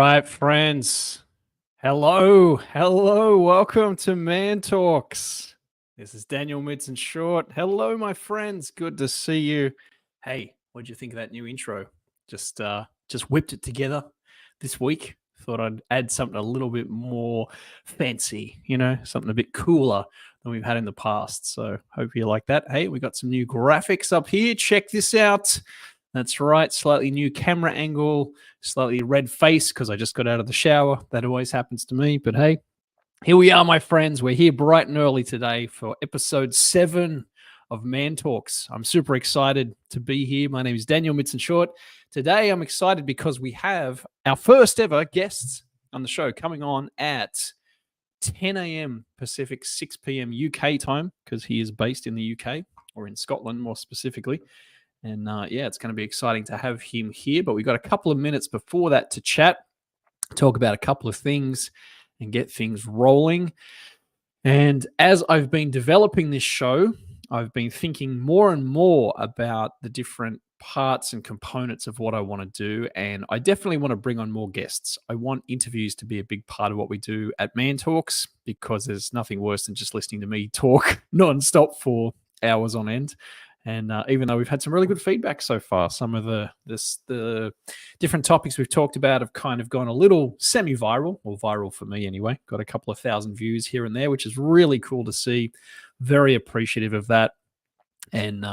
right, friends. Hello. Welcome to Man Talks. This is Daniel Midson-Short. Hello, my friends. Good to see you. Hey, what'd you think of that new intro? Just whipped it together this week. Thought I'd add something a little bit more fancy, something a bit cooler than we've had in the past. So hope you like that. Hey, we got some new graphics up here. Check this out. That's right, slightly new camera angle, slightly red face because I just got out of the shower. That always happens to me. But hey, here we are, my friends. We're here bright and early today for episode 7 of Man Talks. I'm super excited to be here. My name is Daniel Midson-Short. Today, I'm excited because we have our first ever guests on the show coming on at 10 a.m. Pacific, 6 p.m. UK time, because he is based in the UK, or in Scotland more specifically. And it's going to be exciting to have him here. But we've got a couple of minutes before that to chat, talk about a couple of things, and get things rolling. And as I've been developing this show, I've been thinking more and more about the different parts and components of what I want to do. And I definitely want to bring on more guests. I want interviews to be a big part of what we do at Man Talks, because there's nothing worse than just listening to me talk nonstop for hours on end. And even though we've had some really good feedback so far, some of the different topics we've talked about have kind of gone a little semi-viral, or viral for me anyway. Got a couple of thousand views here and there, which is really cool to see. Very appreciative of that. And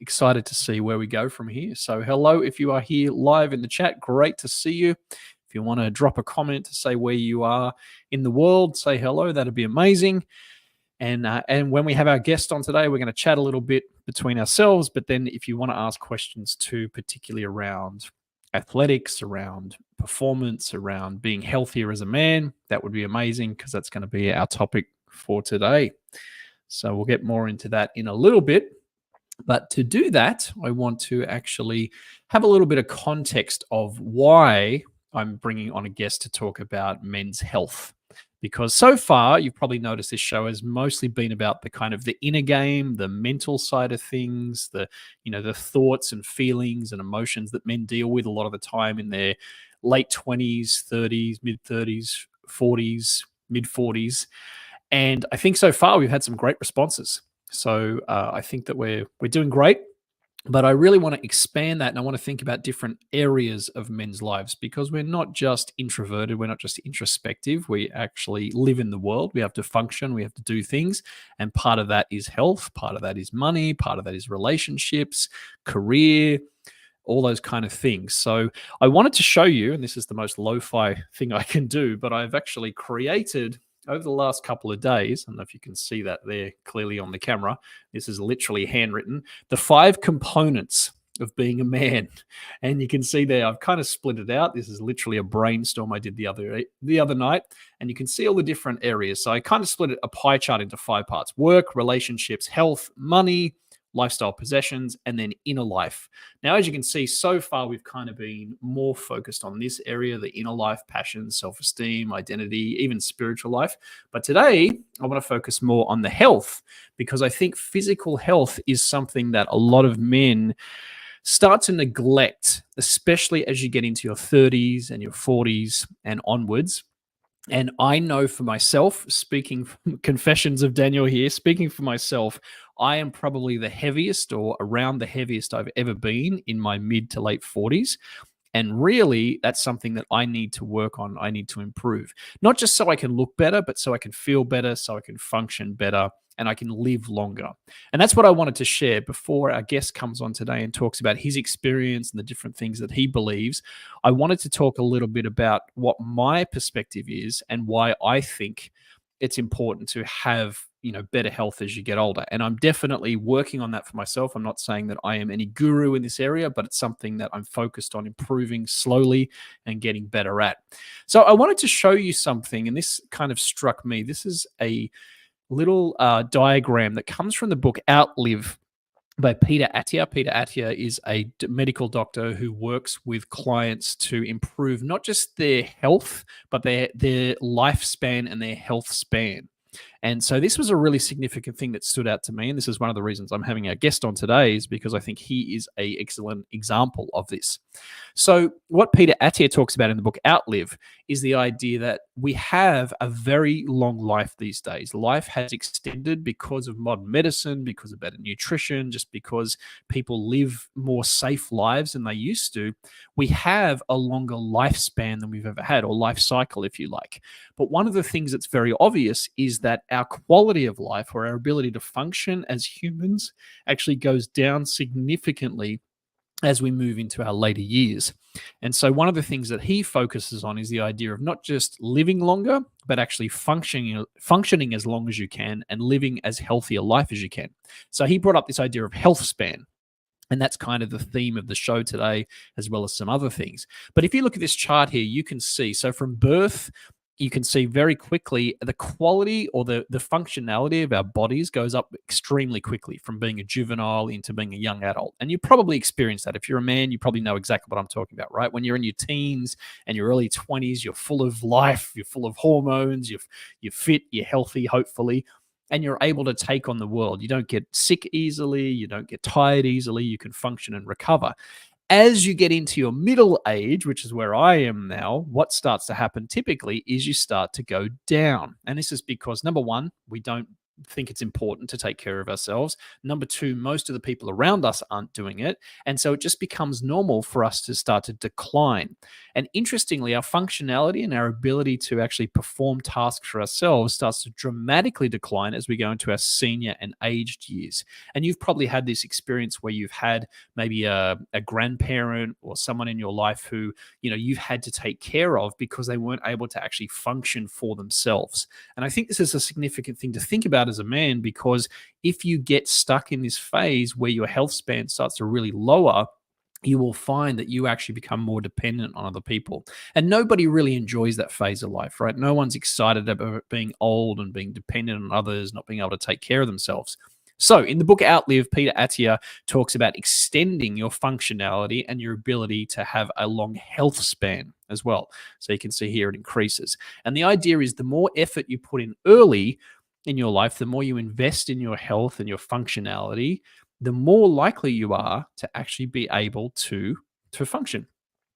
excited to see where we go from here. So hello, if you are here live in the chat, great to see you. If you want to drop a comment to say where you are in the world, say hello. That'd be amazing. And when we have our guest on today, we're going to chat a little bit between ourselves. But then if you want to ask questions too, particularly around athletics, around performance, around being healthier as a man, that would be amazing, because that's going to be our topic for today. So we'll get more into that in a little bit. But to do that, I want to actually have a little bit of context of why I'm bringing on a guest to talk about men's health. Because so far, you've probably noticed this show has mostly been about the kind of the inner game, the mental side of things, the thoughts and feelings and emotions that men deal with a lot of the time in their late 20s, 30s, mid 30s, 40s, mid 40s. And I think so far we've had some great responses. So I think that we're doing great. But I really want to expand that, and I want to think about different areas of men's lives, because we're not just introverted, we're not just introspective. We actually live in the world. We have to function, we have to do things, and part of that is health, part of that is money, part of that is relationships, career, all those kind of things. So I wanted to show you, and this is the most lo-fi thing I can do, but I've actually created over the last couple of days, I don't know if you can see that there clearly on the camera, this is literally handwritten, the 5 components of being a man. And you can see there, I've kind of split it out. This is literally a brainstorm I did the other night. And you can see all the different areas. So I kind of split a pie chart into 5 parts: work, relationships, health, money, lifestyle, possessions, and then inner life. Now, as you can see, so far we've kind of been more focused on this area, the inner life, passion, self-esteem, identity, even spiritual life. But today, I want to focus more on the health, because I think physical health is something that a lot of men start to neglect, especially as you get into your 30s and your 40s and onwards. And I know for myself, speaking from confessions of Daniel here, speaking for myself, I am probably the heaviest, or around the heaviest I've ever been in my mid to late 40s. And really, that's something that I need to work on. I need to improve, not just so I can look better, but so I can feel better, so I can function better, and I can live longer. And that's what I wanted to share before our guest comes on today and talks about his experience and the different things that he believes. I wanted to talk a little bit about what my perspective is and why I think it's important to have, better health as you get older. And I'm definitely working on that for myself. I'm not saying that I am any guru in this area, but it's something that I'm focused on improving slowly and getting better at. So I wanted to show you something, and this kind of struck me. This is a little diagram that comes from the book Outlive by Peter Attia. Peter Attia is a medical doctor who works with clients to improve not just their health, but their lifespan and their health span. And so this was a really significant thing that stood out to me. And this is one of the reasons I'm having our guest on today, is because I think he is a excellent example of this. So, what Peter Attia talks about in the book Outlive is the idea that we have a very long life these days. Life has extended because of modern medicine, because of better nutrition, just because people live more safe lives than they used to. We have a longer lifespan than we've ever had, or life cycle, if you like. But one of the things that's very obvious is that our quality of life, or our ability to function as humans, actually goes down significantly as we move into our later years. And so one of the things that he focuses on is the idea of not just living longer, but actually functioning as long as you can and living as healthy a life as you can. So he brought up this idea of health span. And that's kind of the theme of the show today, as well as some other things. But if you look at this chart here, you can see, so from birth, you can see very quickly the quality, or the functionality of our bodies goes up extremely quickly from being a juvenile into being a young adult. And you probably experience that. If you're a man, you probably know exactly what I'm talking about, right? When you're in your teens and your early 20s, you're full of life, you're full of hormones, you're fit, you're healthy, hopefully, and you're able to take on the world. You don't get sick easily, you don't get tired easily, you can function and recover. As you get into your middle age, which is where I am now, what starts to happen typically is you start to go down. And this is because, number one, we don't think it's important to take care of ourselves. Number two, most of the people around us aren't doing it. And so it just becomes normal for us to start to decline. And interestingly, our functionality and our ability to actually perform tasks for ourselves starts to dramatically decline as we go into our senior and aged years. And you've probably had this experience where you've had maybe a grandparent or someone in your life who, you've had to take care of because they weren't able to actually function for themselves. And I think this is a significant thing to think about as a man, because if you get stuck in this phase where your health span starts to really lower, you will find that you actually become more dependent on other people. And nobody really enjoys that phase of life, right? No one's excited about being old and being dependent on others, not being able to take care of themselves. So in the book Outlive, Peter Attia talks about extending your functionality and your ability to have a long health span as well. So you can see here it increases. And the idea is the more effort you put in early in your life, the more you invest in your health and your functionality, the more likely you are to actually be able to function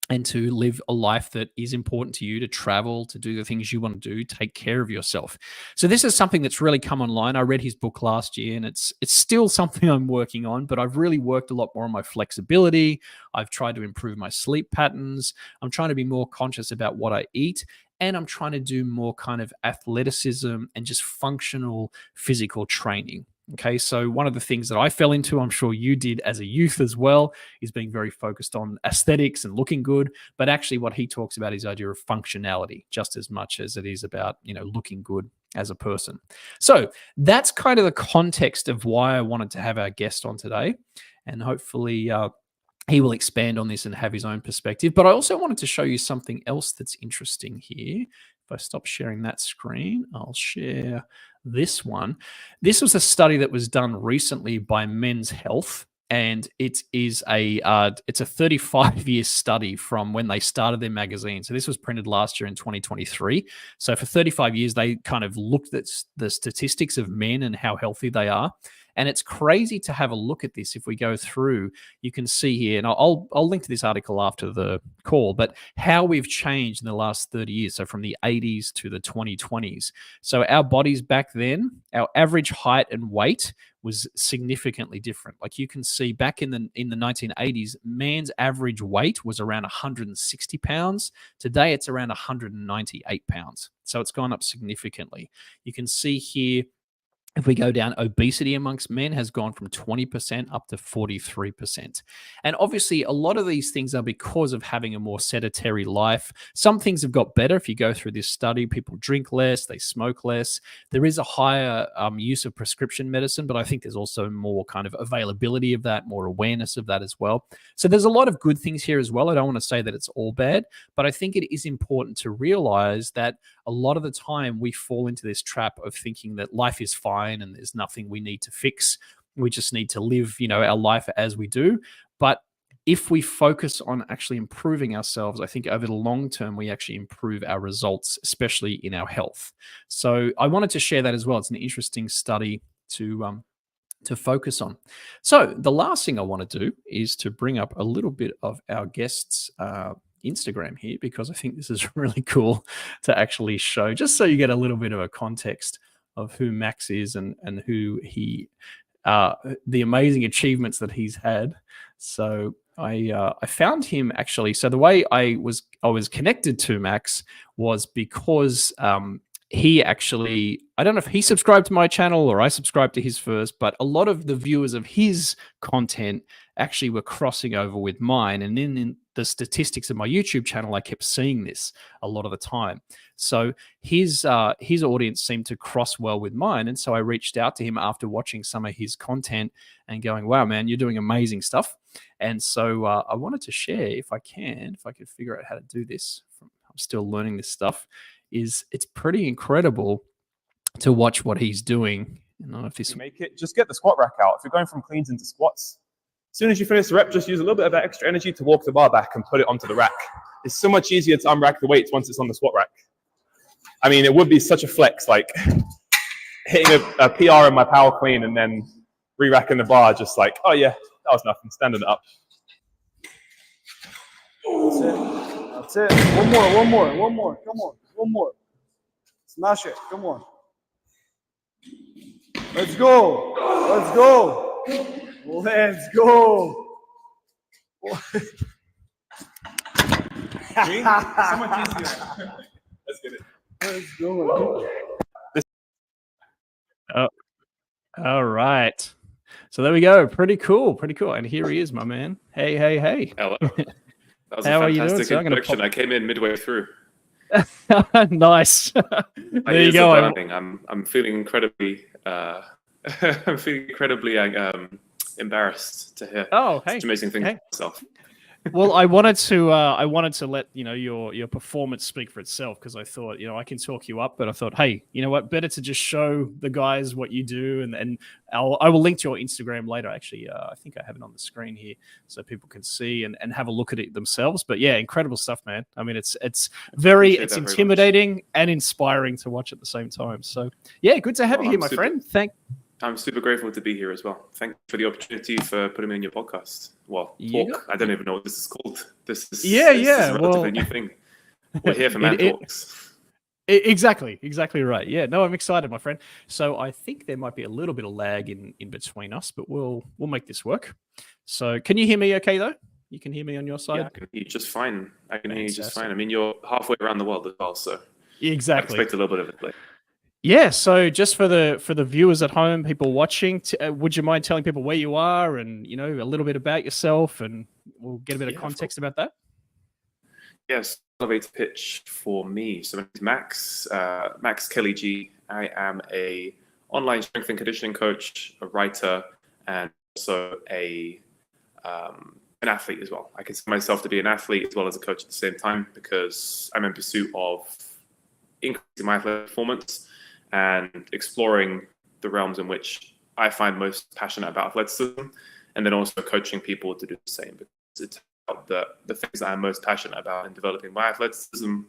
and to live a life that is important to you, to travel, to do the things you want to do, take care of yourself. So this is something that's really come online. I read his book last year, and it's still something I'm working on, but I've really worked a lot more on my flexibility. I've tried to improve my sleep patterns. I'm trying to be more conscious about what I eat, and I'm trying to do more kind of athleticism and just functional physical training. Okay, so one of the things that I fell into, I'm sure you did as a youth as well, is being very focused on aesthetics and looking good. But actually, what he talks about is the idea of functionality just as much as it is about, looking good as a person. So that's kind of the context of why I wanted to have our guest on today. And hopefully, he will expand on this and have his own perspective. But I also wanted to show you something else that's interesting here. If I stop sharing that screen, I'll share this one. This was a study that was done recently by Men's Health, and it's a 35-year study from when they started their magazine. So this was printed last year in 2023. So for 35 years, they kind of looked at the statistics of men and how healthy they are. And it's crazy to have a look at this. If we go through, you can see here, and I'll link to this article after the call, but how we've changed in the last 30 years. So from the 80s to the 2020s. So our bodies back then, our average height and weight was significantly different. Like you can see back in the 1980s, man's average weight was around 160 pounds. Today, it's around 198 pounds. So it's gone up significantly. You can see here, if we go down, obesity amongst men has gone from 20% up to 43%. And obviously, a lot of these things are because of having a more sedentary life. Some things have got better. If you go through this study, people drink less, they smoke less. There is a higher use of prescription medicine, but I think there's also more kind of availability of that, more awareness of that as well. So there's a lot of good things here as well. I don't want to say that it's all bad, but I think it is important to realize that a lot of the time we fall into this trap of thinking that life is fine and there's nothing we need to fix. We just need to live, our life as we do. But if we focus on actually improving ourselves, I think over the long term, we actually improve our results, especially in our health. So I wanted to share that as well. It's an interesting study to focus on. So the last thing I want to do is to bring up a little bit of our guests' Instagram here, because I think this is really cool to actually show, just so you get a little bit of a context of who Max is and who he, the amazing achievements that he's had. So I found him actually. So the way I was connected to Max was because he actually, I don't know if he subscribed to my channel or I subscribed to his first, but a lot of the viewers of his content actually were crossing over with mine. And then in the statistics of my YouTube channel, I kept seeing this a lot of the time. So his audience seemed to cross well with mine. And so I reached out to him after watching some of his content and going, wow, man, you're doing amazing stuff. And so I wanted to share, if I could figure out how to do this. I'm still learning this stuff. It's pretty incredible to watch what he's doing. I don't know if this... You make it, just get the squat rack out. If you're going from cleans into squats, as soon as you finish the rep, just use a little bit of that extra energy to walk the bar back and put it onto the rack. It's so much easier to unrack the weights once it's on the squat rack. I mean, it would be such a flex, like hitting a PR in my power clean and then re-racking the bar, just like, oh yeah, that was nothing, standing it up. That's it. One more. Come on. One more. Smash it. Come on. Let's go. So much easier. Let's get it. Let's go. Oh, all right. So there we go. Pretty cool. And here he is, my man. Hey. Hello. That was How a are you doing? fantastic So introduction. I came in midway through. Nice. There you go. I'm feeling incredibly embarrassed to hear such amazing things about myself. Well, I wanted to let your performance speak for itself, because I thought I can talk you up, but I thought, hey, you know what, better to just show the guys what you do, and I will link to your Instagram later. Actually, I think I have it on the screen here so people can see and have a look at it themselves. But yeah, incredible stuff, man. I mean, it's intimidating and inspiring to watch at the same time. So yeah, good to have you here, my friend. I'm super grateful to be here as well. Thank you for the opportunity for putting me in your podcast. Well, talk. I don't even know what this is called. This is a relatively new thing. We're here for Man Talks. Exactly right. Yeah, no, I'm excited, my friend. So I think there might be a little bit of lag in between us, but we'll make this work. So can you hear me okay, though? You can hear me on your side? Yeah, I can hear you just fine. I mean, you're halfway around the world as well, so exactly. I expect a little bit of it later. Yeah, so just for the viewers at home, people watching, would you mind telling people where you are and a little bit about yourself, and we'll get a bit of context about that? Yes, elevator pitch for me. So my name is Max Kelly G. I am a online strength and conditioning coach, a writer, and also an athlete as well. I consider myself to be an athlete as well as a coach at the same time, because I'm in pursuit of increasing my athletic performance and exploring the realms in which I find most passionate about athleticism, and then also coaching people to do the same, because it's about the things that I'm most passionate about in developing my athleticism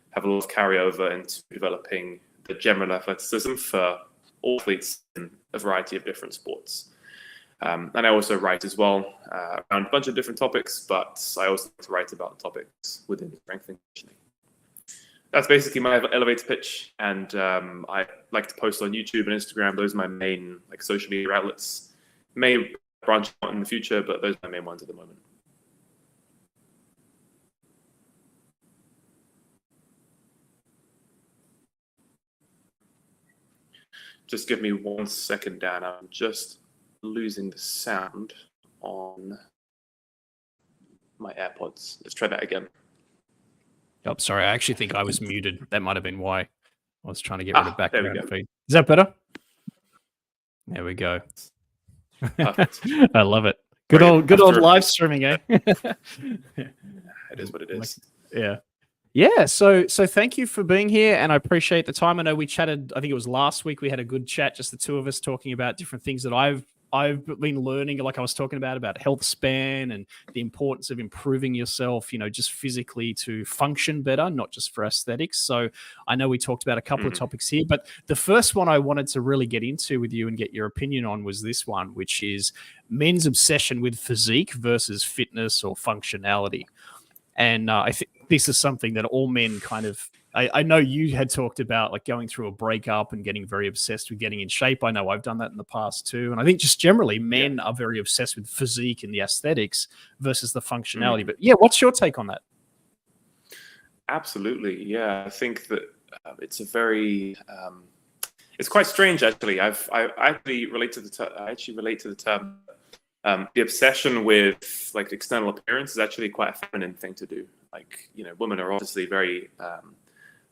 have a lot of carryover into developing the general athleticism for all athletes in a variety of different sports. And I also write as well around a bunch of different topics, but I also like to write about topics within strength and conditioning. That's basically my elevator pitch, and I like to post on YouTube and Instagram. Those are my main social media outlets. May branch out in the future, but those are my main ones at the moment. Just give me 1 second, Dan. I'm just losing the sound on my AirPods. Let's try that again. Oh, sorry. I actually think I was muted. That might have been why. I was trying to get rid of background feed. Is that better? There we go. I love it. Good old live streaming, eh? It is what it is. Yeah. So thank you for being here, and I appreciate the time. I know we chatted, I think it was last week, we had a good chat, just the two of us talking about different things that I've I've been learning, like I was talking about health span and the importance of improving yourself, just physically to function better, not just for aesthetics. So I know we talked about a couple of topics here, but the first one I wanted to really get into with you and get your opinion on was this one, which is men's obsession with physique versus fitness or functionality. And I think this is something that all men kind of, I know you had talked about like going through a breakup and getting very obsessed with getting in shape. I know I've done that in the past too. And I think just generally men are very obsessed with physique and the aesthetics versus the functionality. But yeah, what's your take on that? Absolutely. Yeah. I think that it's a very, it's quite strange actually. I actually relate to the term. The obsession with like external appearance is actually quite a feminine thing to do. Like, women are obviously very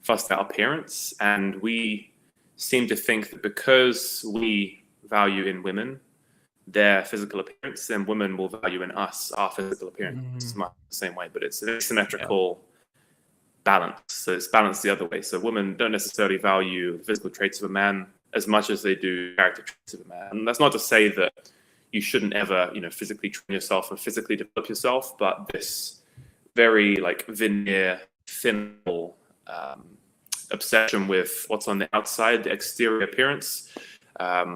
fussed about appearance, and we seem to think that because we value in women their physical appearance, then women will value in us our physical appearance much the same way. But it's an asymmetrical balance. So it's balanced the other way. So women don't necessarily value the physical traits of a man as much as they do character traits of a man. And that's not to say that you shouldn't ever, physically train yourself and physically develop yourself, but this very like veneer, thin obsession with what's on the outside, the exterior appearance, I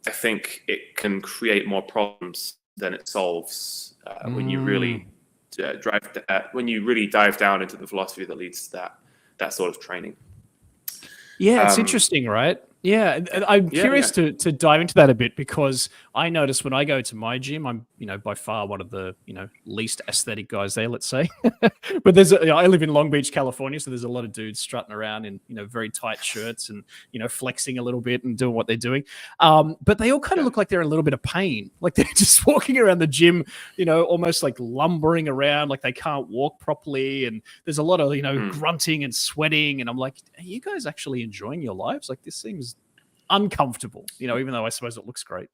think it can create more problems than it solves when you really dive down into the philosophy that leads to that sort of training. Yeah, it's interesting, right? Yeah, I'm curious to dive into that a bit, because I notice when I go to my gym, I'm by far one of the least aesthetic guys there, let's say. But I live in Long Beach, California, so there's a lot of dudes strutting around in very tight shirts and flexing a little bit and doing what they're doing. But they all kind of look like they're in a little bit of pain, like they're just walking around the gym, almost like lumbering around, like they can't walk properly, and there's a lot of grunting and sweating, and I'm like, are you guys actually enjoying your lives? Like, this seems uncomfortable, even though I suppose it looks great.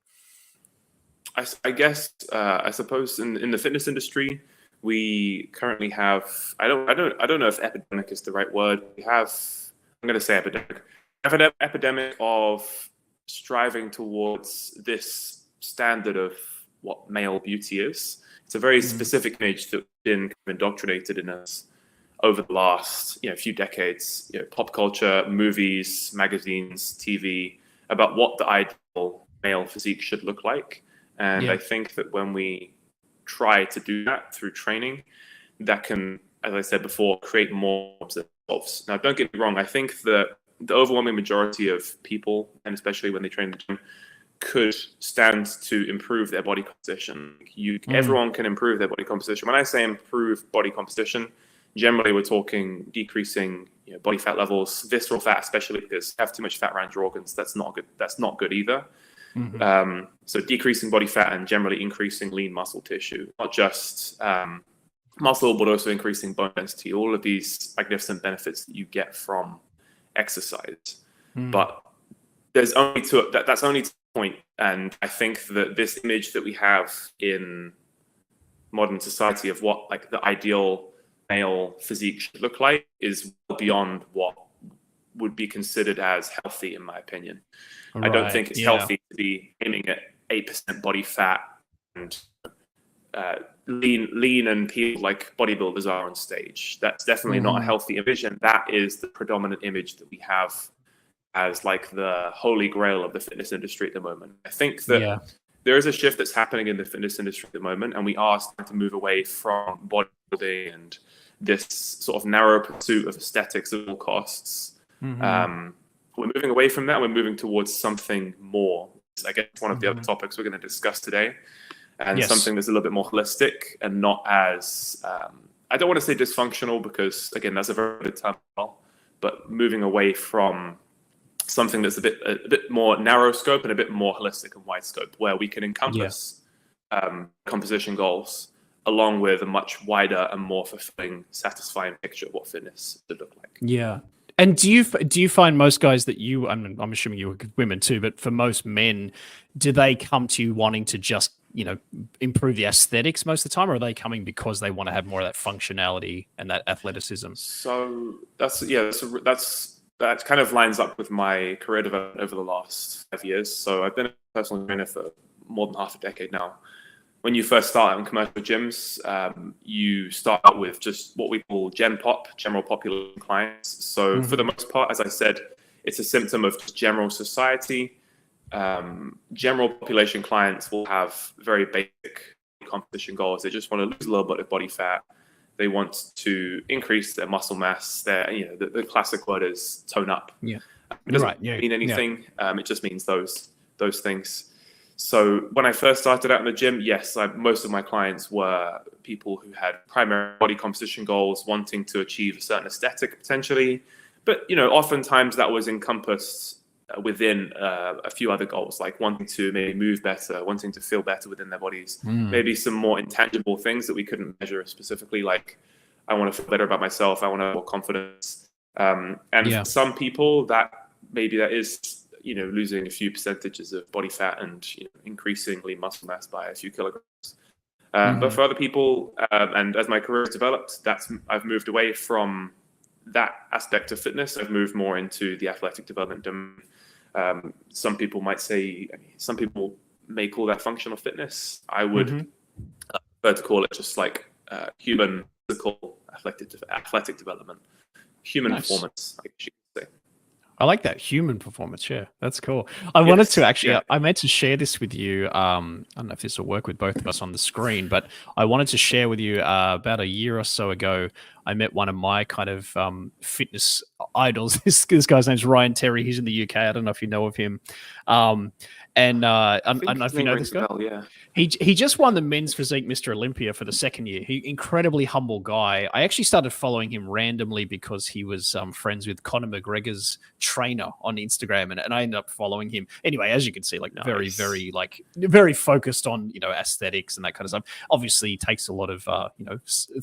I guess I suppose in the fitness industry we currently have, I don't know if epidemic is the right word. I'm going to say epidemic of striving towards this standard of what male beauty is. It's a very specific image that's been indoctrinated in us over the last few decades. Pop culture, movies, magazines, TV, about what the ideal male physique should look like. And I think that when we try to do that through training, that can, as I said before, create more obstacles. Now, don't get me wrong. I think that the overwhelming majority of people, and especially when they train in the gym, could stand to improve their body composition. Everyone can improve their body composition. When I say improve body composition, generally we're talking decreasing body fat levels, visceral fat especially, because have too much fat around your organs, that's not good. That's not good either. So decreasing body fat and generally increasing lean muscle tissue, not just muscle, but also increasing bone density. All of these magnificent benefits that you get from exercise. But there's only that's only to the point. And I think that this image that we have in modern society of what like the ideal male physique should look like is beyond what would be considered as healthy, in my opinion. I don't think it's healthy to be aiming at 8% body fat and lean and peeled like bodybuilders are on stage. That's definitely not a healthy image, and that is the predominant image that we have as like the holy grail of the fitness industry at the moment. I think that there is a shift that's happening in the fitness industry at the moment, and we are starting to move away from bodybuilding and this sort of narrow pursuit of aesthetics at all costs. We're moving away from that. We're moving towards something more. I guess one of the other topics we're going to discuss today, and something that's a little bit more holistic and not as, I don't want to say dysfunctional, because again, that's a very good term, but moving away from something that's a bit more narrow scope and a bit more holistic and wide scope, where we can encompass composition goals along with a much wider and more fulfilling, satisfying picture of what fitness should look like. Yeah. And do you find most guys that I'm assuming you work with women too, but for most men, do they come to you wanting to just, improve the aesthetics most of the time, or are they coming because they want to have more of that functionality and that athleticism? So that kind of lines up with my career development over the last 5 years. So I've been a personal trainer for more than half a decade now. When you first start out in commercial gyms, you start out with just what we call Gen Pop, general population clients. So for the most part, as I said, it's a symptom of just general society. General population clients will have very basic composition goals. They just want to lose a little bit of body fat. They want to increase their muscle mass. The classic word is tone up. Yeah. It doesn't mean anything. It just means those things. So when I first started out in the gym, yes, most of my clients were people who had primary body composition goals, wanting to achieve a certain aesthetic potentially. But, oftentimes that was encompassed within a few other goals, like wanting to maybe move better, wanting to feel better within their bodies, maybe some more intangible things that we couldn't measure specifically, like I want to feel better about myself, I want to have more confidence. For some people, that is losing a few percentages of body fat and increasingly muscle mass by a few kilograms. But for other people, and as my career has developed, I've moved away from that aspect of fitness. I've moved more into the athletic development domain. Some people might say, some people may call that functional fitness. I would prefer to call it just like human physical athletic development, human performance, I guess you could say. I like that, human performance. Yeah, that's cool. I wanted to actually, I meant to share this with you. I don't know if this will work with both of us on the screen, but I wanted to share with you about a year or so ago, I met one of my kind of fitness idols. This guy's name's Ryan Terry. He's in the UK. I don't know if you know of him. I don't know if you know this guy. He just won the men's physique Mr. Olympia for the second year. He incredibly humble guy. I actually started following him randomly because he was friends with Conor McGregor's trainer on Instagram, and I ended up following him. Anyway, as you can see, like very, very very focused on aesthetics and that kind of stuff. Obviously, he takes a lot of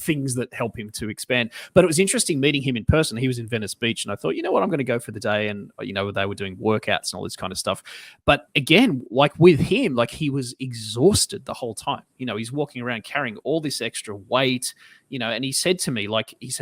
things that help him to expand. But it was interesting meeting him in person. He was in Venice Beach, and I thought, what, I'm going to go for the day, and they were doing workouts and all this kind of stuff. But again, like with him, like he was exhausted the whole time. He's walking around carrying all this extra weight, and he said to me,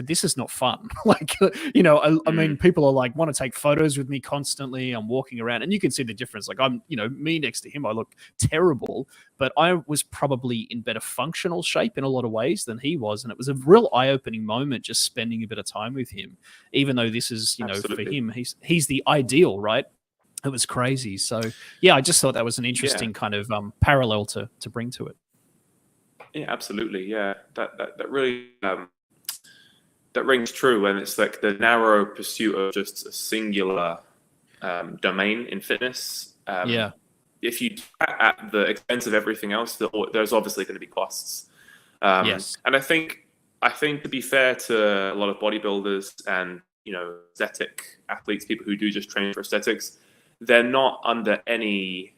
this is not fun. I mean, people are like, want to take photos with me constantly. I'm walking around and you can see the difference. Like I'm, me next to him, I look terrible, but I was probably in better functional shape in a lot of ways than he was. And it was a real eye-opening moment just spending a bit of time with him, even though this is, for him, he's the ideal, right? It was crazy. So yeah, I just thought that was an interesting kind of parallel to bring to it. Yeah, absolutely. Yeah, that really that rings true. And it's like the narrow pursuit of just a singular domain in fitness. If you at the expense of everything else, there's obviously going to be costs. Yes. And I think to be fair to a lot of bodybuilders and aesthetic athletes, people who do just train for aesthetics, they're not under any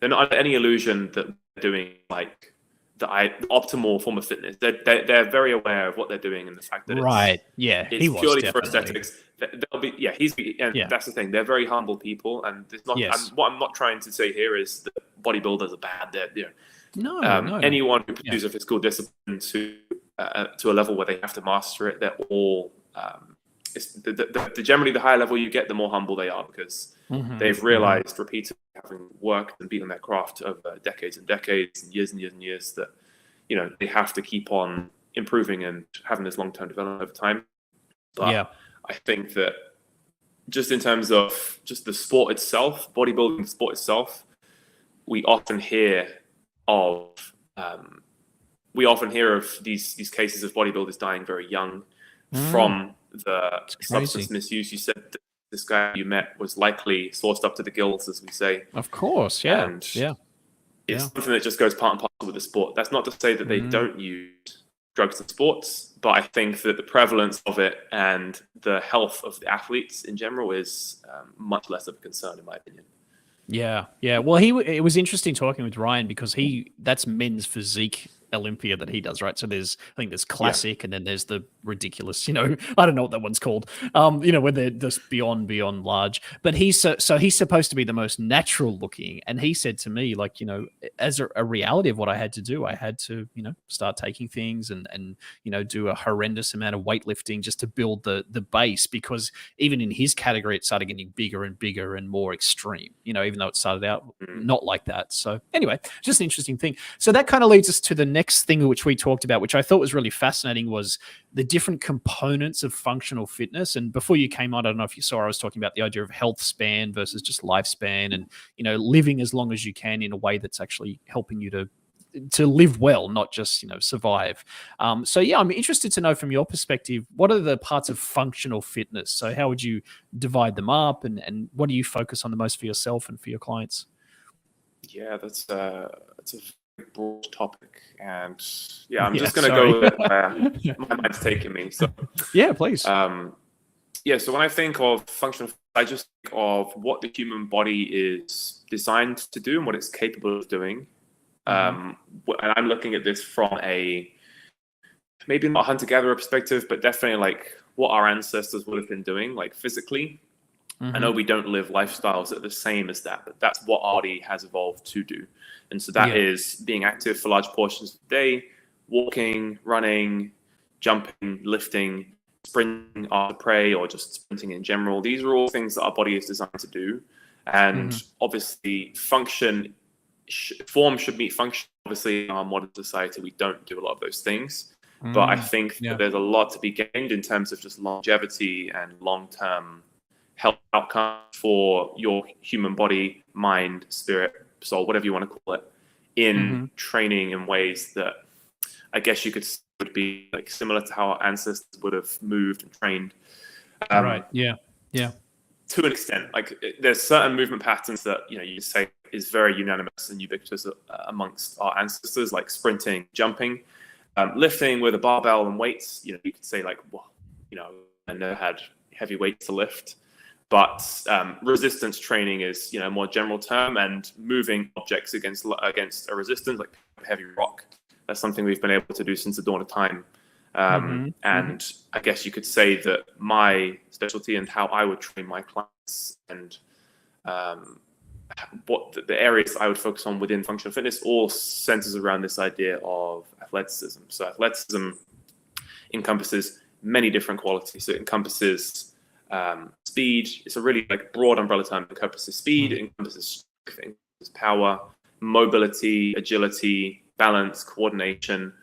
illusion that they're doing like the optimal form of fitness. They're very aware of what they're doing and the fact that it's purely for aesthetics. That's the thing. They're very humble people, and it's not. What I'm not trying to say here is that bodybuilders are bad. No. Anyone who pursues a physical discipline to a level where they have to master it, they're all. Generally, the higher level you get, the more humble they are, because they've realized repeatedly, having worked and beaten their craft over decades and decades and years and years, that they have to keep on improving and having this long-term development over time. But I think that just in terms of just the sport itself, bodybuilding sport itself, we often hear of these cases of bodybuilders dying very young from the substance misuse. You said that this guy you met was likely sauced up to the gills, as we say. Of course, yeah. And it's something that just goes part and parcel with the sport. That's not to say that they don't use drugs in sports, but I think that the prevalence of it and the health of the athletes in general is much less of a concern, in my opinion. Yeah. Well, it was interesting talking with Ryan because that's men's physique Olympia that he does, right? So I think there's classic, and then there's the ridiculous, I don't know what that one's called, when they're just beyond large. But he's supposed to be the most natural looking. And he said to me, like, as a reality of what I had to do, I had to, start taking things and do a horrendous amount of weightlifting just to build the base, because even in his category, it started getting bigger and bigger and more extreme, even though it started out not like that. So anyway, just an interesting thing. So that kind of leads us to the next thing which we talked about, which I thought was really fascinating, was the different components of functional fitness. And before you came on, I don't know if you saw, I was talking about the idea of health span versus just lifespan, and living as long as you can in a way that's actually helping you to live well, not just survive. So yeah, I'm interested to know from your perspective, what are the parts of functional fitness? So how would you divide them up, and what do you focus on the most for yourself and for your clients? Yeah, that's a broad topic, and I'm just going to go with my mind's taking me. So yeah, please. So when I think of functional, I just think of what the human body is designed to do and what it's capable of doing. And I'm looking at this from a maybe not hunter-gatherer perspective, but definitely like what our ancestors would have been doing, like physically. I know we don't live lifestyles that are the same as that, but that's what our body has evolved to do. And so that is being active for large portions of the day, walking, running, jumping, lifting, sprinting after prey, or just sprinting in general. These are all things that our body is designed to do. And obviously form should meet function. Obviously, in our modern society, we don't do a lot of those things. But I think that there's a lot to be gained in terms of just longevity and long-term health outcomes for your human body, mind, spirit, soul, whatever you want to call it, in training in ways that I guess you could would be like similar to how our ancestors would have moved and trained. Right. Yeah. To an extent, like there's certain movement patterns that you say is very unanimous and ubiquitous amongst our ancestors, like sprinting, jumping, lifting with a barbell and weights. You could say like, well, I never had heavy weights to lift. But resistance training is, a more general term, and moving objects against a resistance, like a heavy rock. That's something we've been able to do since the dawn of time. And I guess you could say that my specialty and how I would train my clients and what the areas I would focus on within functional fitness all centers around this idea of athleticism. So athleticism encompasses many different qualities. So it encompasses speed. It's a really broad umbrella term. It encompasses speed, it encompasses strength, it encompasses power, mobility, agility, balance, coordination,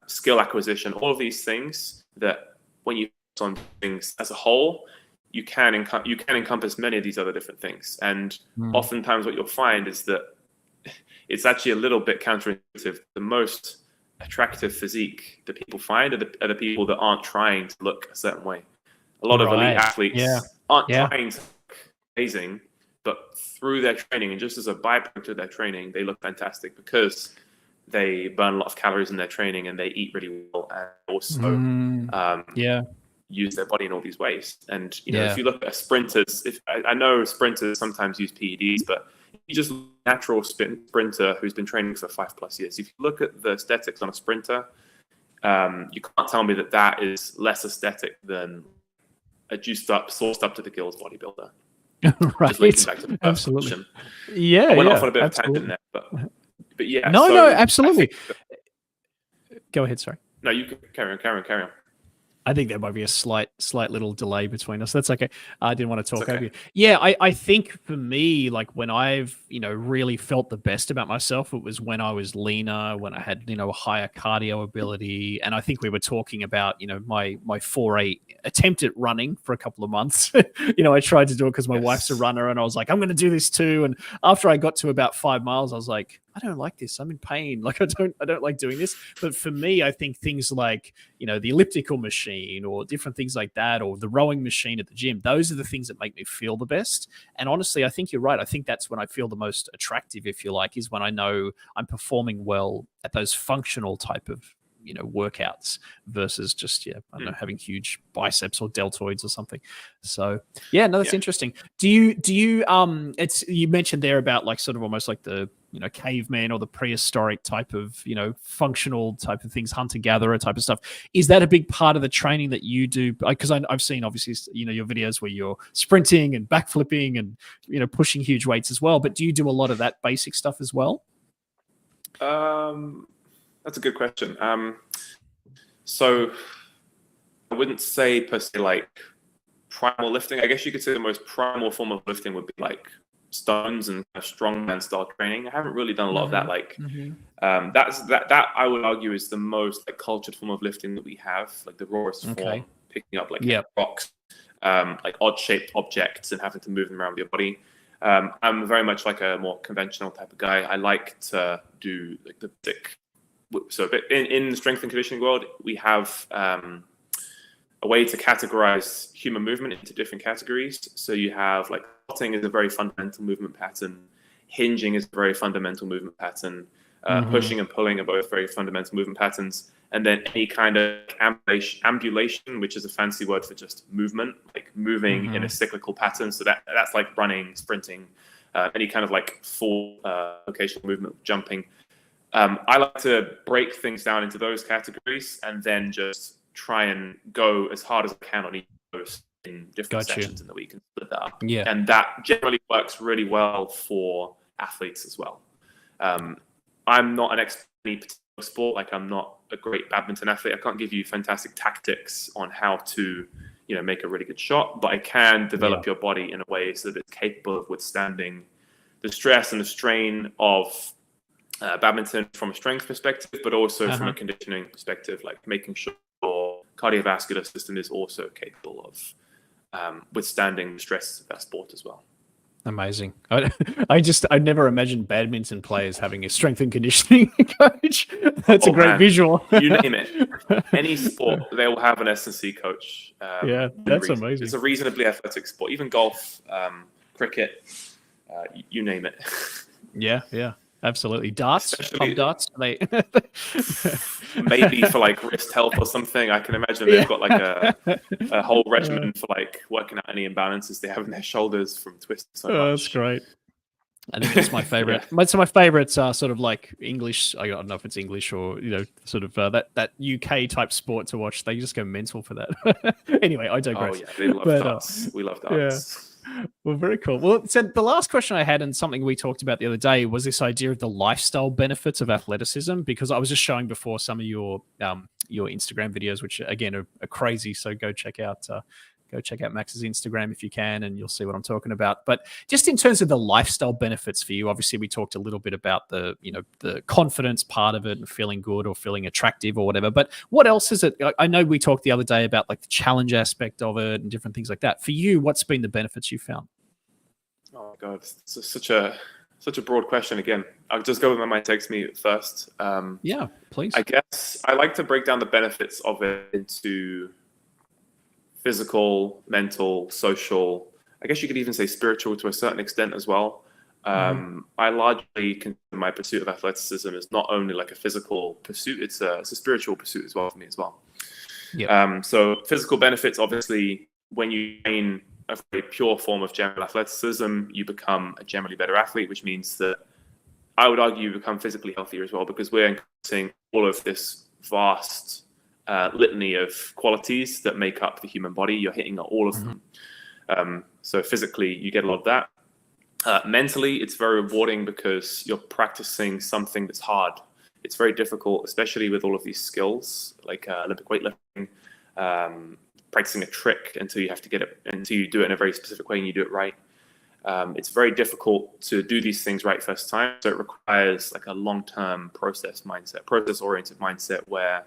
skill acquisition, all of these things that when you focus on things as a whole, you can encompass many of these other different things. And oftentimes what you'll find is that it's actually a little bit counterintuitive. The most attractive physique that people find are the people that aren't trying to look a certain way. A lot of elite athletes aren't trying to look amazing, but through their training and just as a byproduct of their training, they look fantastic because they burn a lot of calories in their training and they eat really well and also use their body in all these ways. And if you look at sprinters, I know sprinters sometimes use PEDs, but you just look at a natural sprinter who's been training for 5+ years. If you look at the aesthetics on a sprinter, you can't tell me that is less aesthetic than a juiced up, sauced up to the gills bodybuilder. Right. Back to the absolutely. question. Yeah. We're off on a bit of a tangent there, but yeah. No, absolutely. Go ahead. Sorry. No, you can carry on. I think there might be a slight little delay between us. That's okay. I didn't want to talk over you. Yeah, I think for me, like when I've, really felt the best about myself, it was when I was leaner, when I had, a higher cardio ability. And I think we were talking about, my foray attempt at running for a couple of months. I tried to do it because my wife's a runner and I was like, I'm going to do this too. And after I got to about 5 miles, I was like, I don't like this. I'm in pain. Like I don't like doing this. But for me, I think things like, the elliptical machine or different things like that, or the rowing machine at the gym, those are the things that make me feel the best. And honestly, I think you're right. I think that's when I feel the most attractive, if you like, is when I know I'm performing well at those functional type of, workouts versus just, I don't know, having huge biceps or deltoids or something. So that's interesting. Do you, you mentioned there about like sort of almost like the caveman or the prehistoric type of, functional type of things, hunter-gatherer type of stuff. Is that a big part of the training that you do? Because I've seen, obviously, your videos where you're sprinting and backflipping and, pushing huge weights as well. But do you do a lot of that basic stuff as well? That's a good question. So I wouldn't say per se like primal lifting. I guess you could say the most primal form of lifting would be like stones and strongman style training. I haven't really done a lot of that. Like that I would argue is the most like cultured form of lifting that we have, like the rawest form, picking up like rocks, like odd shaped objects and having to move them around your body. I'm very much like a more conventional type of guy. I like to do like the basic. So in the strength and conditioning world, we have a way to categorize human movement into different categories. So you have like squatting is a very fundamental movement pattern. Hinging is a very fundamental movement pattern. Pushing and pulling are both very fundamental movement patterns. And then any kind of ambulation, which is a fancy word for just movement, like moving in a cyclical pattern. So that's like running, sprinting, any kind of like full locational movement, jumping. I like to break things down into those categories and then just try and go as hard as I can on each of those in different sessions, and that we can split that up. Yeah. And that generally works really well for athletes as well. I'm not an expert in any particular sport. Like I'm not a great badminton athlete. I can't give you fantastic tactics on how to, make a really good shot, but I can develop your body in a way so that it's capable of withstanding the stress and the strain of badminton from a strength perspective, but also from a conditioning perspective, like making sure your cardiovascular system is also capable of withstanding the stresses of that sport as well. Amazing. I never imagined badminton players having a strength and conditioning coach. That's a great visual. You name it. Any sport, they will have an S&C coach. That's amazing. It's a reasonably athletic sport. Even golf, cricket, you name it. Yeah. Absolutely. Darts, pump darts. Maybe for like wrist health or something. I can imagine they've got like a whole regimen for like working out any imbalances they have in their shoulders from twisting so much. That's great. I think it's my favorite. So my favorites are sort of like English. I don't know if it's English or sort of that UK type sport to watch. They just go mental for that. Anyway, I digress. Oh yeah, they love darts. We love darts. Yeah. Well, very cool. Well, so the last question I had, and something we talked about the other day, was this idea of the lifestyle benefits of athleticism. Because I was just showing before some of your Instagram videos, which again are crazy. So go check out Max's Instagram if you can, and you'll see what I'm talking about. But just in terms of the lifestyle benefits for you, obviously we talked a little bit about the confidence part of it and feeling good or feeling attractive or whatever. But what else is it? I know we talked the other day about like the challenge aspect of it and different things like that. For you, what's been the benefits you found? Oh my God, it's such a broad question. Again, I'll just go with my mind takes me first. Yeah, please. I guess I like to break down the benefits of it into physical, mental, social, I guess you could even say spiritual to a certain extent as well. I largely consider my pursuit of athleticism as not only like a physical pursuit, it's a spiritual pursuit as well for me as well. Yep. So physical benefits, obviously, when you train a very pure form of general athleticism, you become a generally better athlete, which means that I would argue you become physically healthier as well, because we're encompassing all of this vast litany of qualities that make up the human body. You're hitting all of them. So physically, you get a lot of that. Mentally, it's very rewarding because you're practicing something that's hard. It's very difficult, especially with all of these skills, like Olympic weightlifting, practicing a trick until you do it in a very specific way and you do it right. It's very difficult to do these things right first time. So it requires like a long-term process-oriented mindset where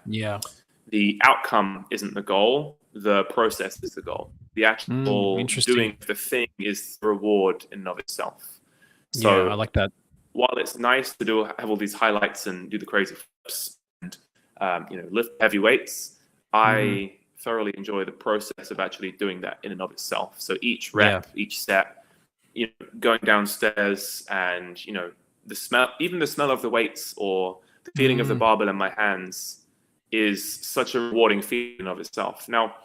the outcome isn't the goal, the process is the goal. The actual doing the thing is the reward in and of itself. So I like that. While it's nice to have all these highlights and do the crazy flips and lift heavy weights, I thoroughly enjoy the process of actually doing that in and of itself. So each rep, each set, going downstairs and the smell of the weights or the feeling of the barbell in my hands is such a rewarding feeling of itself. Now,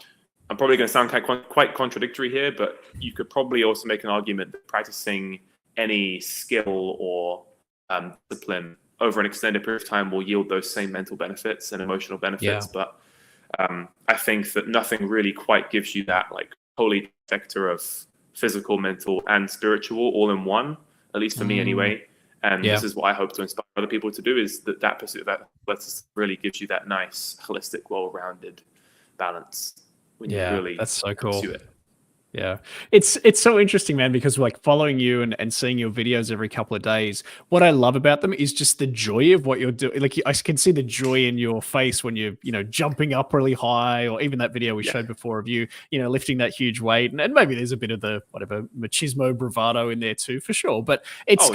I'm probably going to sound quite contradictory here, but you could probably also make an argument that practicing any skill or discipline over an extended period of time will yield those same mental benefits and emotional benefits. But I think that nothing really quite gives you that like holy vector of physical, mental, and spiritual all in one, at least for me anyway. And this is what I hope to inspire other people to do, is that pursuit of athleticism really gives you that nice, holistic, well-rounded balance when you really that's so cool. pursue it. Yeah, it's so interesting, man, because like following you and seeing your videos every couple of days, what I love about them is just the joy of what you're doing. Like I can see the joy in your face when you're, jumping up really high, or even that video we showed before of you, lifting that huge weight. And maybe there's a bit of the machismo bravado in there too, for sure. But it's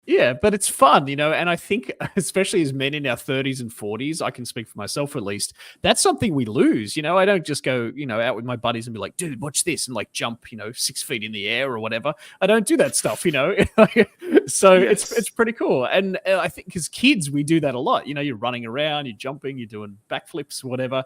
yeah, but it's fun, and I think especially as men in our 30s and 40s, I can speak for myself at least, that's something we lose. I don't just go, out with my buddies and be like, dude, watch this, and like jump, 6 feet in the air or whatever. I don't do that stuff, So it's pretty cool. And I think as kids, we do that a lot. You're running around, you're jumping, you're doing backflips, whatever.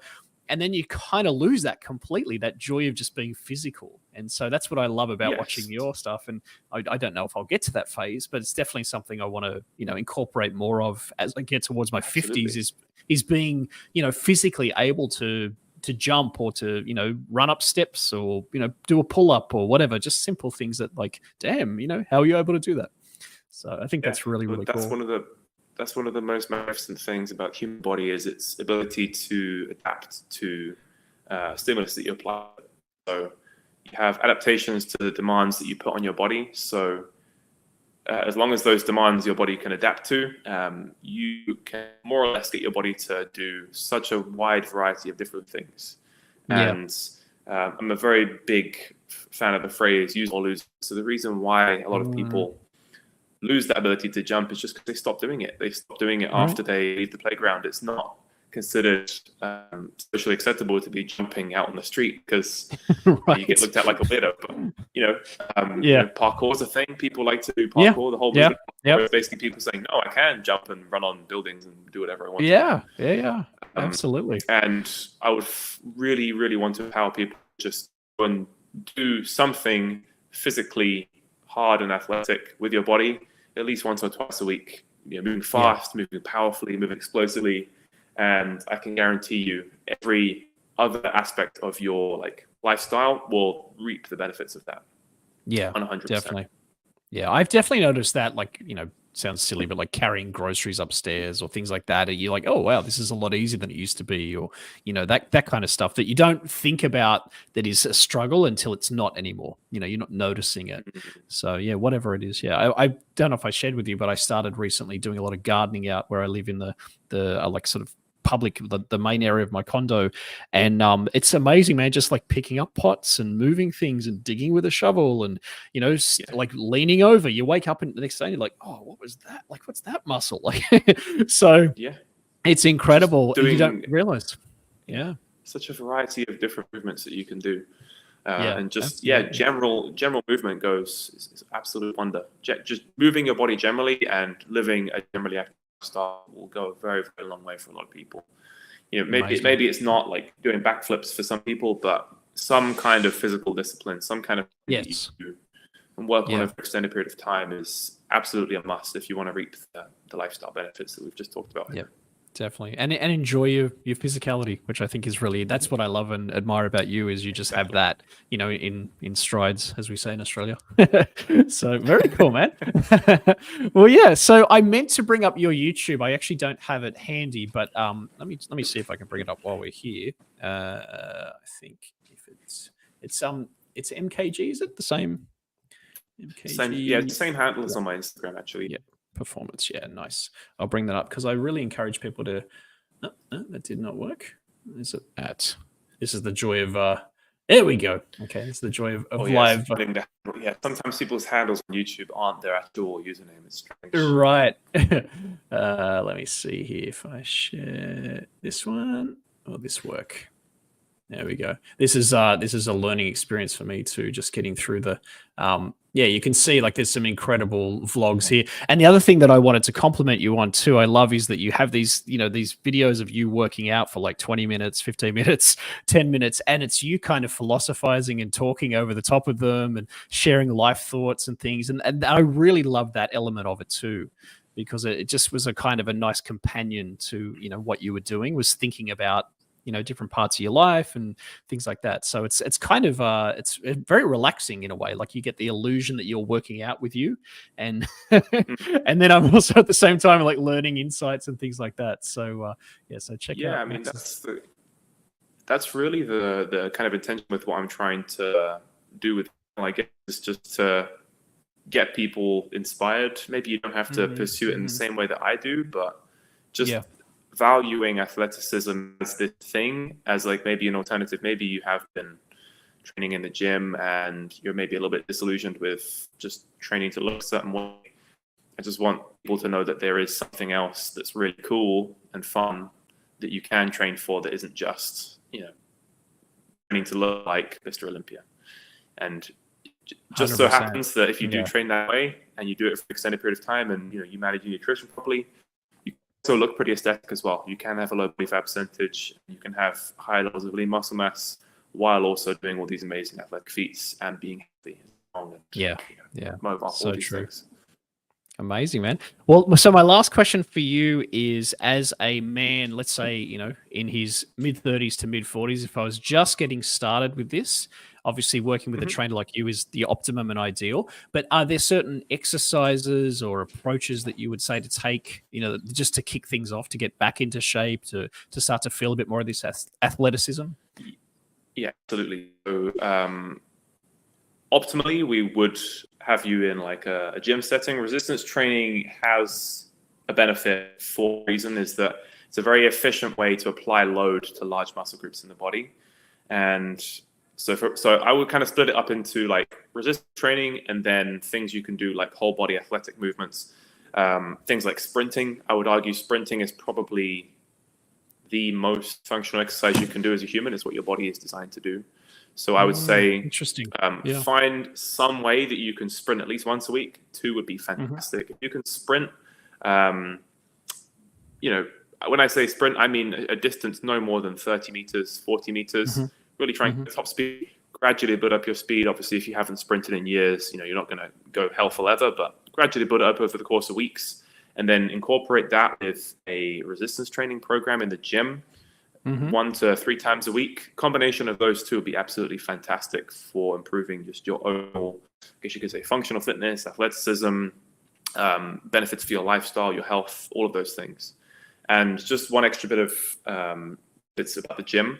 And then you kind of lose that completely, that joy of just being physical. And so that's what I love about watching your stuff. And I don't know if I'll get to that phase, but it's definitely something I want to, incorporate more of as I get towards my 50s is being, physically able to jump or to, run up steps or, do a pull up or whatever, just simple things that like, damn, how are you able to do that? So I think that's really, really cool. That's one of the most magnificent things about human body is its ability to adapt to stimulus that you apply. So you have adaptations to the demands that you put on your body. So as long as those demands your body can adapt to, you can more or less get your body to do such a wide variety of different things. And I'm a very big fan of the phrase use or lose. So the reason why a lot of people lose that ability to jump is just because they stop doing it. They stop doing it after they leave the playground. It's not considered socially acceptable to be jumping out on the street because you get looked at like a weirdo. But parkour is a thing. People like to do parkour. The whole movement is basically people saying, "No, I can jump and run on buildings and do whatever I want." Absolutely. And I would really, really want to empower people to just go and do something physically hard and athletic with your body at least once or twice a week, moving fast, moving powerfully, moving explosively. And I can guarantee you every other aspect of your like lifestyle will reap the benefits of that. Yeah, 100%. definitely. Yeah, I've definitely noticed that, like, sounds silly, but like carrying groceries upstairs or things like that. Are you like, oh, wow, this is a lot easier than it used to be? Or, that kind of stuff that you don't think about that is a struggle until it's not anymore. You're not noticing it. So, yeah, whatever it is. Yeah, I don't know if I shared with you, but I started recently doing a lot of gardening out where I live in the like sort of public, the main area of my condo. And it's amazing, man, just like picking up pots and moving things and digging with a shovel and, like leaning over. You wake up and the next day you're like, oh, what was that? Like, what's that muscle? Like, so it's incredible. You don't realize. Yeah. Such a variety of different movements that you can do. And just, absolutely. general movement is absolute wonder. Just moving your body generally and living a generally active style will go a very, very long way for a lot of people. Maybe it's not like doing backflips for some people, but some kind of physical discipline, some kind of thing that you do and work on over an extended period of time is absolutely a must if you want to reap the lifestyle benefits that we've just talked about. Yeah, definitely. And enjoy your physicality, which I think is really, that's what I love and admire about you, is you just have that, in strides, as we say in Australia. So very cool, man. Well, yeah. So I meant to bring up your YouTube. I actually don't have it handy, but let me see if I can bring it up while we're here. I think if it's MKG, is it the same? MKG. It's the same handle as on my Instagram, actually. Yeah. Performance. Yeah, nice. I'll bring that up because I really encourage people to. No, that did not work. Is it at? This is the joy of. There we go. Okay, it's the joy of live. Sometimes people's handles on YouTube aren't their actual username. It's strange. Right. Let me see here if I share this one. Will this work? There we go. This is a learning experience for me too. Just getting through the, yeah, you can see like there's some incredible vlogs here. And the other thing that I wanted to compliment you on too, I love, is that you have these, these videos of you working out for like 20 minutes, 15 minutes, 10 minutes, and it's you kind of philosophizing and talking over the top of them and sharing life thoughts and things. And I really love that element of it too, because it just was a kind of a nice companion to, what you were doing, was thinking about, different parts of your life and things like that. So it's kind of it's very relaxing in a way. Like you get the illusion that you're working out with you, and and then I'm also at the same time like learning insights and things like that. So yeah, so check it out. Yeah, I mean that's really the kind of intention with what I'm trying to do with, I guess, is just to get people inspired. Maybe you don't have to pursue it in the same way that I do, but just valuing athleticism as this thing, as like maybe an alternative. Maybe you have been training in the gym and you're maybe a little bit disillusioned with just training to look a certain way. I just want people to know that there is something else that's really cool and fun that you can train for, that isn't just, training to look like Mr. Olympia. And just so 100%. happens that if you do train that way and you do it for an extended period of time, and you manage your nutrition properly, also look pretty aesthetic as well. You can have a low body fat percentage, you can have high levels of lean muscle mass while also doing all these amazing athletic feats and being healthy and strong and mobile. So all these true. things. Amazing, man. Well, so my last question for you is, as a man, let's say, in his mid-30s to mid-40s, if I was just getting started with this, obviously working with a trainer like you is the optimum and ideal, but are there certain exercises or approaches that you would say to take, just to kick things off, to get back into shape, to start to feel a bit more of this athleticism? Yeah, absolutely. So optimally, we would have you in like a gym setting. Resistance training has a benefit for a reason, is that it's a very efficient way to apply load to large muscle groups in the body. And so I would kind of split it up into like resistance training and then things you can do like whole body athletic movements. Things like sprinting. I would argue sprinting is probably the most functional exercise you can do as a human. It's what your body is designed to do. So I would say, interesting. Find some way that you can sprint at least once a week. 2 would be fantastic. If you can sprint, when I say sprint, I mean a distance no more than 30 meters, 40 meters. Really try and get top speed, gradually build up your speed. Obviously, if you haven't sprinted in years, you're not going to go hell for leather, but gradually build it up over the course of weeks, and then incorporate that with a resistance training program in the gym. 1 to 3 times a week. Combination of those 2 would be absolutely fantastic for improving just your overall, I guess you could say, functional fitness, athleticism, benefits for your lifestyle, your health, all of those things. And just one extra bit of bits about the gym,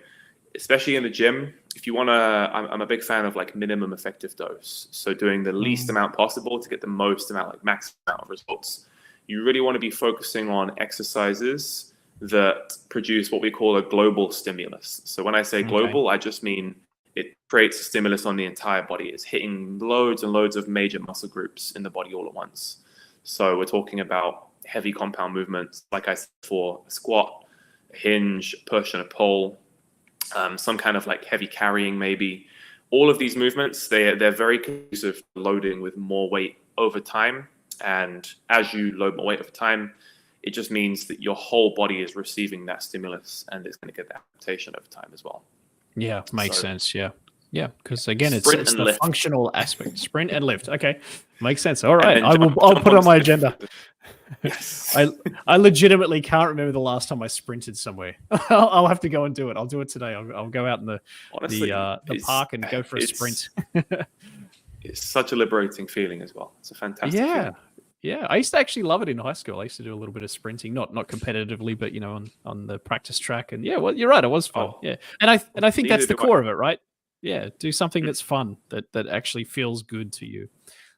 especially in the gym. If you want to, I'm a big fan of like minimum effective dose. So doing the least amount possible to get the most amount, like max amount of results. You really want to be focusing on exercises that produce what we call a global stimulus. So when I say global, I just mean it creates a stimulus on the entire body. It's hitting loads and loads of major muscle groups in the body all at once. So we're talking about heavy compound movements, like I said, for a squat, a hinge, a push, and a pull, some kind of like heavy carrying maybe. All of these movements, they're very conducive to loading with more weight over time. And as you load more weight over time, it just means that your whole body is receiving that stimulus and it's going to get the adaptation over time as well. Yeah, makes sense. Yeah. Yeah, because again, it's the lift. Functional aspect. Sprint and lift. Okay, makes sense. All right, I'll put it on my agenda. Yes. I legitimately can't remember the last time I sprinted somewhere. I'll have to go and do it. I'll do it today. I'll go out in the park and go for a sprint. It's such a liberating feeling as well. It's a fantastic feeling. Yeah, I used to actually love it in high school. I used to do a little bit of sprinting, not competitively, but on the practice track. And yeah, well, you're right, it was fun. Yeah, and I think that's the core of it, right? Yeah, do something that's fun, that actually feels good to you.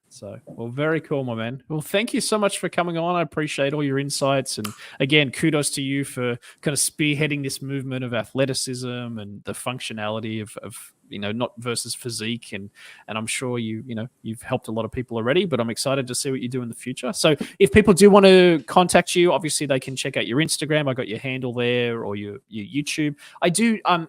So, well, very cool, my man. Well, thank you so much for coming on. I appreciate all your insights. And again, kudos to you for kind of spearheading this movement of athleticism and the functionality of not versus physique, and I'm sure you've helped a lot of people already, but I'm excited to see what you do in the future. So if people do want to contact you, obviously they can check out your Instagram. I got your handle there, or your YouTube.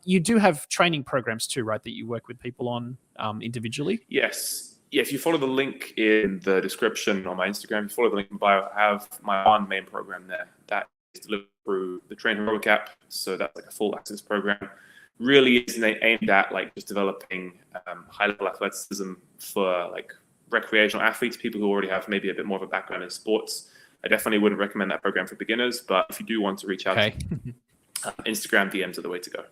You do have training programs too, right, that you work with people on individually? Yes. Yeah, if you follow the link in the description on my Instagram, if you follow the link in bio, I have my one main program there. That is delivered through the Train Heroic app. So that's like a full access program. Really is aimed at like just developing high-level athleticism for like recreational athletes, people who already have maybe a bit more of a background in sports. I definitely wouldn't recommend that program for beginners, but if you do want to reach out, Instagram DMs are the way to go.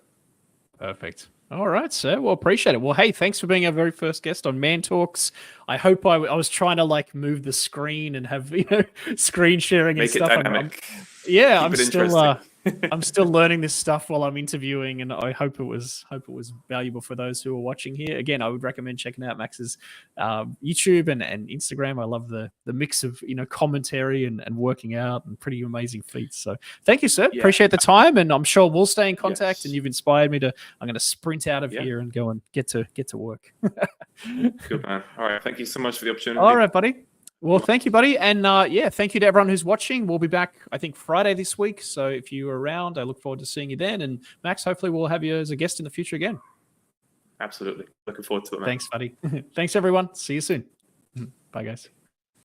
Perfect. All right, sir. Well, appreciate it. Well, hey, thanks for being our very first guest on Man Talks. I hope I was trying to like move the screen and have screen sharing and Make stuff. it dynamic. I'm still learning this stuff while I'm interviewing, and I hope it was valuable for those who are watching here. Again, I would recommend checking out Max's YouTube and Instagram. I love the mix of commentary and working out and pretty amazing feats. So thank you, sir. Yeah. Appreciate the time, and I'm sure we'll stay in contact. Yes. And you've inspired me to. I'm going to sprint out of here and go and get to work. Good man. All right. Thank you so much for the opportunity. All right, buddy. Well, thank you, buddy. And thank you to everyone who's watching. We'll be back, I think, Friday this week. So if you're around, I look forward to seeing you then. And Max, hopefully we'll have you as a guest in the future again. Absolutely. Looking forward to it, man. Thanks, buddy. Thanks, everyone. See you soon. Bye, guys.